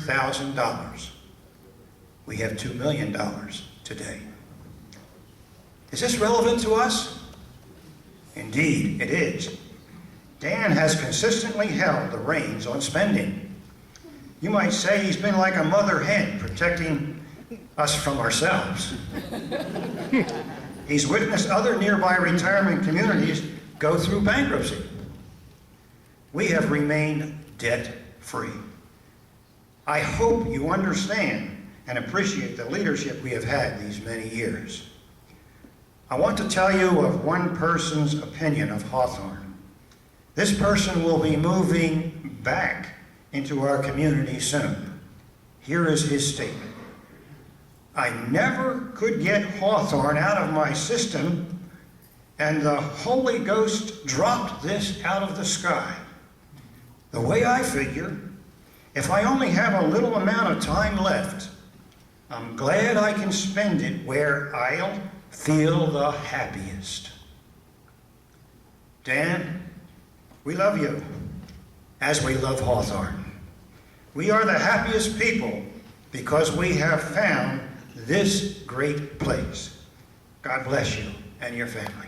$100,000. We have $2 million today. Is this relevant to us? Indeed, it is. Dan has consistently held the reins on spending. You might say he's been like a mother hen protecting us from ourselves. He's witnessed other nearby retirement communities go through bankruptcy. We have remained debt-free. I hope you understand and appreciate the leadership we have had these many years. I want to tell you of one person's opinion of Hawthorne. This person will be moving back into our community soon. Here is his statement. I never could get Hawthorne out of my system, and the Holy Ghost dropped this out of the sky. The way I figure, if I only have a little amount of time left, I'm glad I can spend it where I'll feel the happiest. Dan, we love you, as we love Hawthorne. We are the happiest people because we have found this great place. God bless you and your family.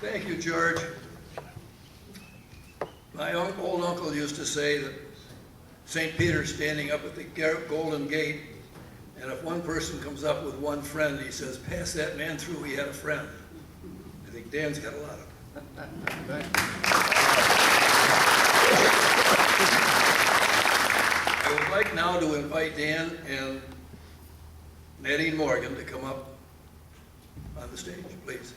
Thank you, George. My old uncle used to say that St. Peter's standing up at the Golden Gate, and if one person comes up with one friend, he says, pass that man through, he had a friend. I think Dan's got a lot of them. I would like now to invite Dan and Nadine Morgan to come up on the stage, please.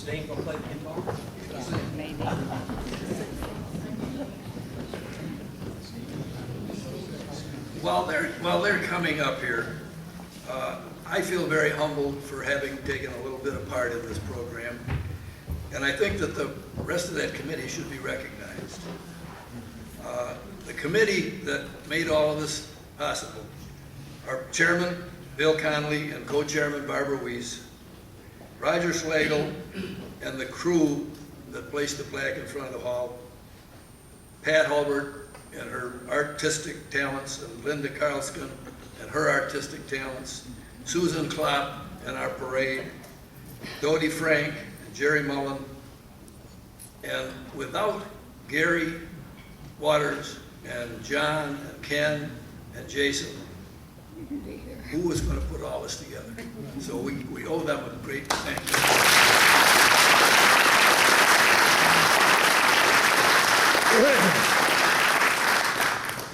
Dane gonna play the guitar? Maybe. While they're coming up here, I feel very humbled for having taken a little bit of part in this program, and I think that the rest of that committee should be recognized. The committee that made all of this possible, our chairman, Bill Conley, and co-chairman, Barbara Weiss, Roger Schlegel, and the crew that placed the plaque in front of the hall, Pat Hulbert and her artistic talents, and Linda Karlskin and her artistic talents, Susan Klopp and our parade, Dodie Frank and Jerry Mullen, and without Gary Waters and John and Ken and Jason, who was going to put all this together? So we owe them a great thank you.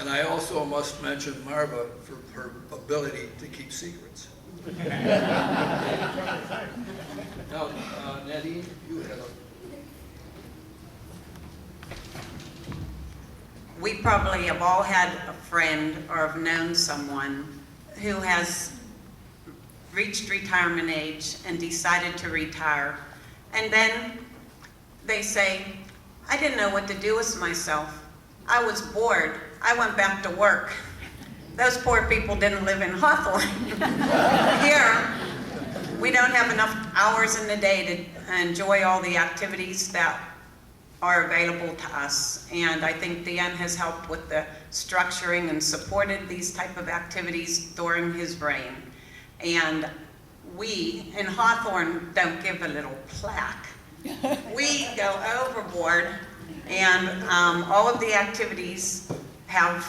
And I also must mention Marva for her ability to keep secrets. Now, Nadine, you have a... We probably have all had a friend or have known someone who has reached retirement age and decided to retire. And then they say, I didn't know what to do with myself. I was bored. I went back to work. Those poor people didn't live in Hawthorne. Here, we don't have enough hours in the day to enjoy all the activities that are available to us. And I think Dan has helped with the structuring and supported these type of activities during his reign. And we in Hawthorne don't give a little plaque. We go overboard, and all of the activities have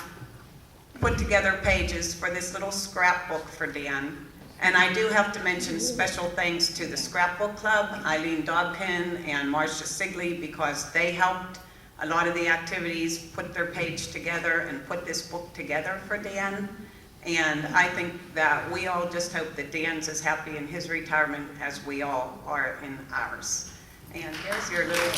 put together pages for this little scrapbook for Dan. And I do have to mention special thanks to the Scrapbook Club, Eileen Dobkin and Marcia Sigley, because they helped a lot of the activities, put their page together and put this book together for Dan. And I think that we all just hope that Dan's as happy in his retirement as we all are in ours. And here's your little...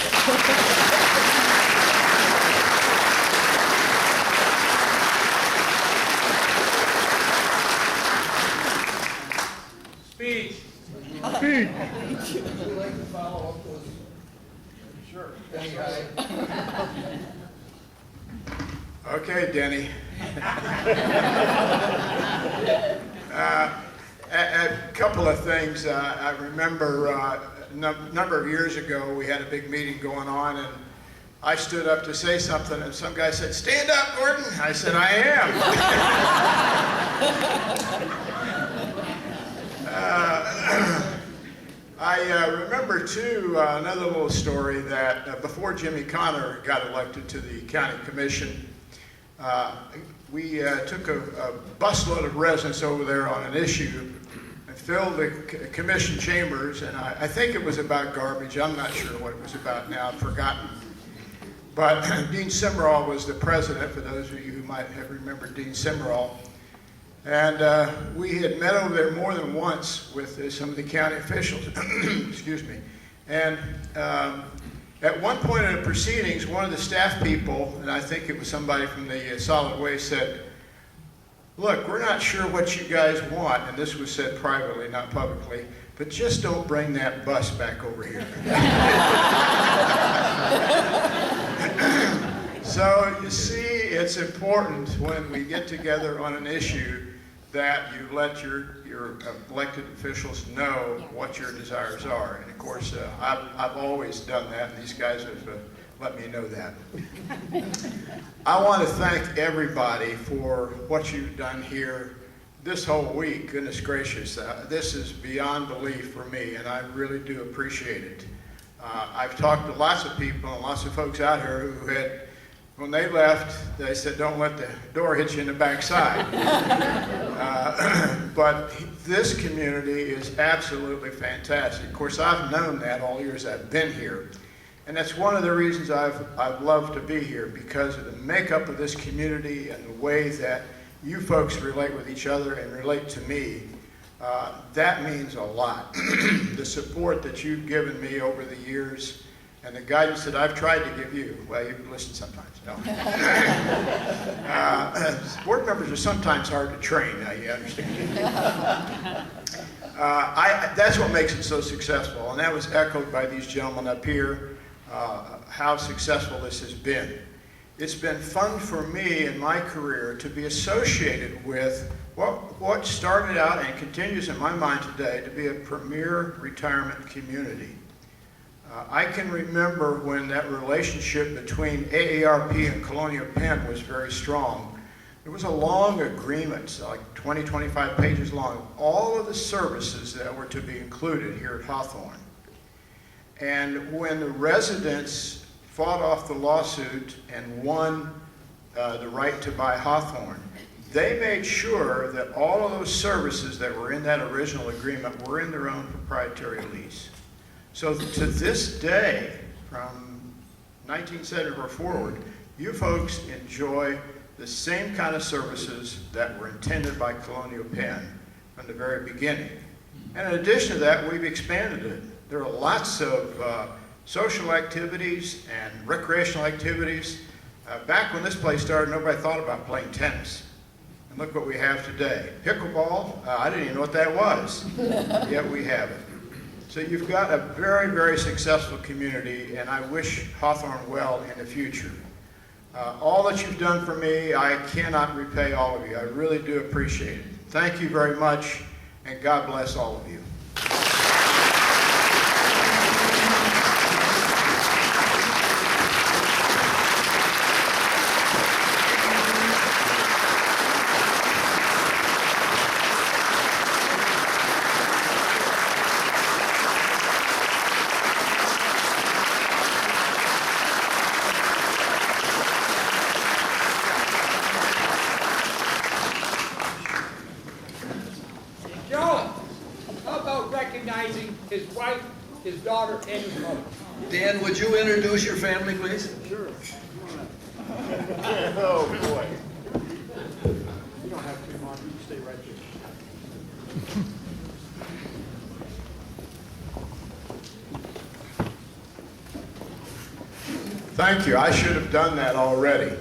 Speech. speed. Would you like to follow up with? Sure. Okay, Denny. A couple of things. I remember a number of years ago, we had a big meeting going on, and I stood up to say something, and some guy said, "Stand up, Gordon." I said, "I am." I remember, too, another little story that before Jimmy Connor got elected to the county commission, we took a busload of residents over there on an issue and filled the commission chambers, and I think it was about garbage. I'm not sure what it was about now. I've forgotten. But Dean Simmerall was the president, for those of you who might have remembered Dean Simmerall. And we had met over there more than once with some of the county officials. Excuse me. And at one point in the proceedings, one of the staff people, and I think it was somebody from the solid waste, said, "Look, we're not sure what you guys want," and this was said privately, not publicly, "but just don't bring that bus back over here." So you see, it's important when we get together on an issue that you let your elected officials know what your desires are. And of course, I've always done that, and these guys have let me know that. I want to thank everybody for what you've done here this whole week. Goodness gracious, this is beyond belief for me, and I really do appreciate it. I've talked to lots of people and lots of folks out here who had, when they left, they said, "Don't let the door hit you in the backside." But this community is absolutely fantastic. Of course, I've known that all years I've been here. And that's one of the reasons I've loved to be here, because of the makeup of this community and the way that you folks relate with each other and relate to me. That means a lot. The support that you've given me over the years and the guidance that I've tried to give you. Well, you listen sometimes. No. Board members are sometimes hard to train, now you understand. That's what makes it so successful, and that was echoed by these gentlemen up here, how successful this has been. It's been fun for me in my career to be associated with what started out and continues in my mind today to be a premier retirement community. I can remember when that relationship between AARP and Colonial Penn was very strong. There was a long agreement, like 20, 25 pages long, all of the services that were to be included here at Hawthorne. And when the residents fought off the lawsuit and won the right to buy Hawthorne, they made sure that all of those services that were in that original agreement were in their own proprietary lease. So to this day, from 1974 forward, you folks enjoy the same kind of services that were intended by Colonial Penn from the very beginning. And in addition to that, we've expanded it. There are lots of social activities and recreational activities. Back when this place started, nobody thought about playing tennis. And look what we have today. Pickleball, I didn't even know what that was, yet we have it. So you've got a very, very successful community, and I wish Hawthorne well in the future. All that you've done for me, I cannot repay all of you. I really do appreciate it. Thank you very much, and God bless all of you. His wife, his daughter, and his mother. Dan, would you introduce your family, please? Sure. Oh, boy. You don't have to, Mom. You can stay right there. Thank you. I should have done that already.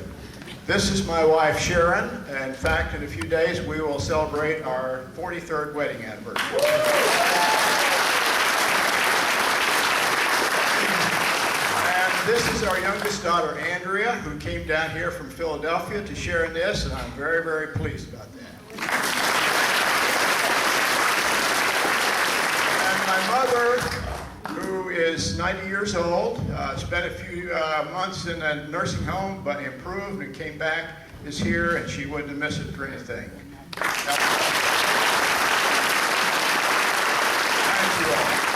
This is my wife, Sharon. In fact, in a few days, we will celebrate our 43rd wedding anniversary. our youngest daughter, Andrea, who came down here from Philadelphia to share in this, and I'm very, very pleased about that. And my mother, who is 90 years old, spent a few months in a nursing home, but improved and came back, is here, and she wouldn't miss it for anything. Thank you all.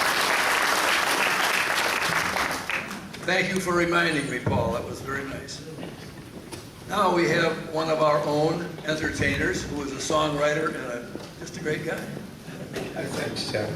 Thank you for reminding me, Paul. That was very nice. Now we have one of our own entertainers who is a songwriter and just a great guy. Thanks, Tim.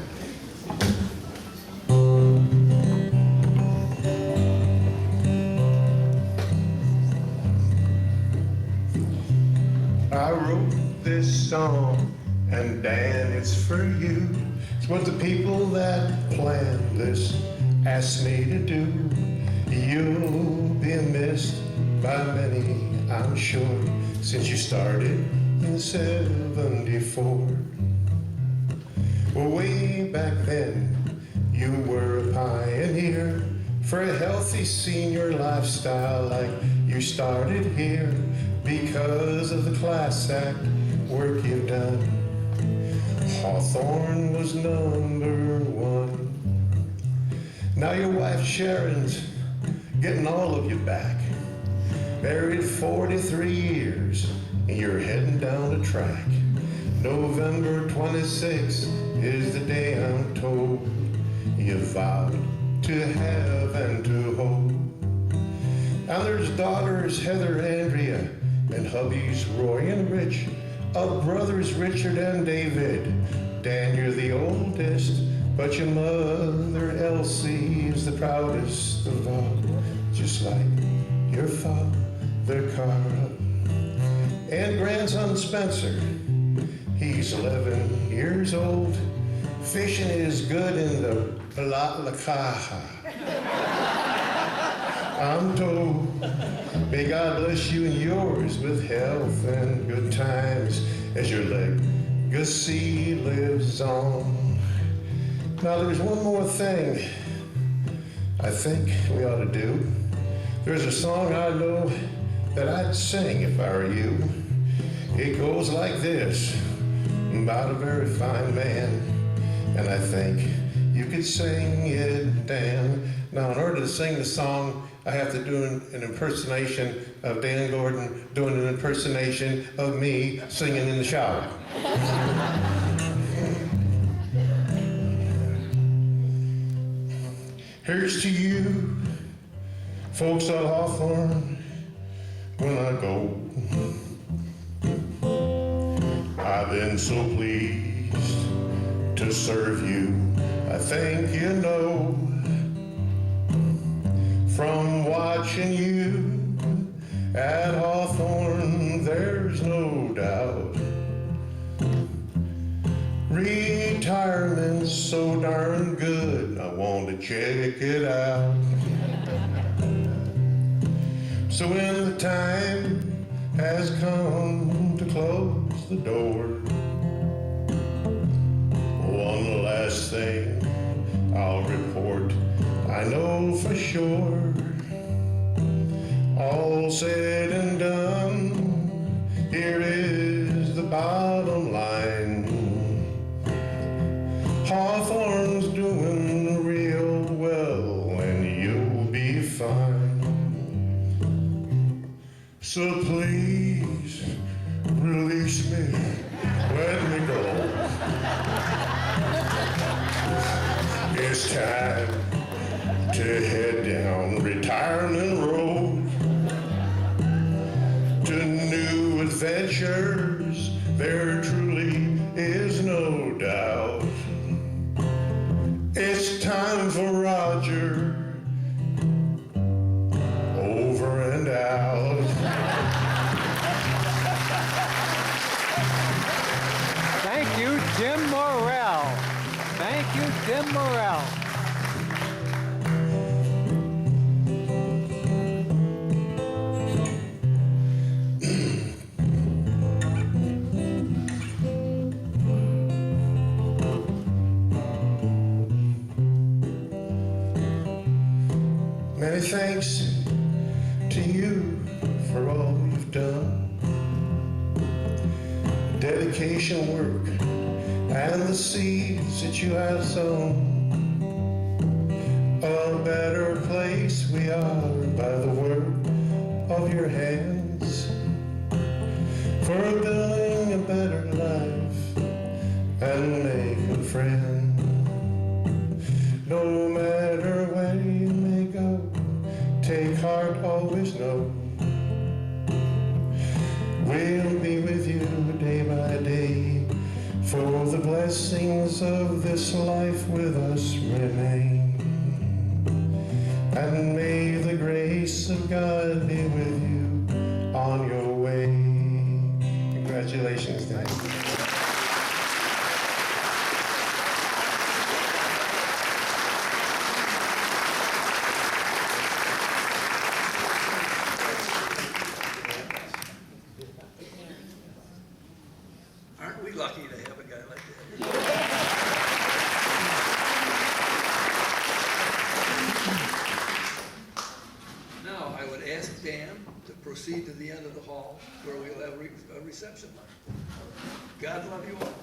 I wrote this song, and Dan, it's for you. It's what the people that planned this asked me to do. You'll be missed by many, I'm sure, since you started in '74. Well, way back then, you were a pioneer for a healthy senior lifestyle like you started here because of the Class Act work you've done. Hawthorne was #1. Now your wife Sharon's getting all of you back. Married 43 years, and you're heading down the track. November 26th is the day I'm told you vowed to have and to hold. Now there's daughters Heather, Andrea, and hubbies Roy and Rich, of brothers Richard and David. Dan, you're the oldest, but your mother Elsie is the proudest of all, just like your father Carl. And grandson Spencer, he's 11 years old. Fishing is good in the Lakaha, I'm told. May God bless you and yours with health and good times as your legacy lives on. Now there's one more thing I think we ought to do. There's a song I know that I'd sing if I were you. It goes like this, about a very fine man, and I think you could sing it, Dan. Now, in order to sing the song, I have to do an impersonation of Dan Gordon doing an impersonation of me singing in the shower. Here's to you, folks at Hawthorne, when I go. I've been so pleased to serve you. I think you know, from watching you at Hawthorne, there's no doubt. Retirement's so darn good, I want to check it out. So when the time has come to close the door, one last thing I'll report, I know for sure, all said and done, here is the bottom line. Hawthorne's doing real well, and you'll be fine. So please release me, let me go. It's time to head down retirement road to new adventures. There truly is no doubt. It's time for Roger, over and out. Thank you, Jim Morrell. Thank you, Jim Morrell. Many thanks to you for all you've done. Dedication, work, and the seeds that you have sown. A better place we are by the work of your hands, for building a better life and making friends. No matter where you may go, take heart, always know we'll be with you day by day, for the blessings of this life with us remain. And may the grace of God be with you on your way. Congratulations, Dan. Aren't we lucky to have a guy like that? Now, I would ask Dan to proceed to the end of the hall where we'll have a reception. God love you all.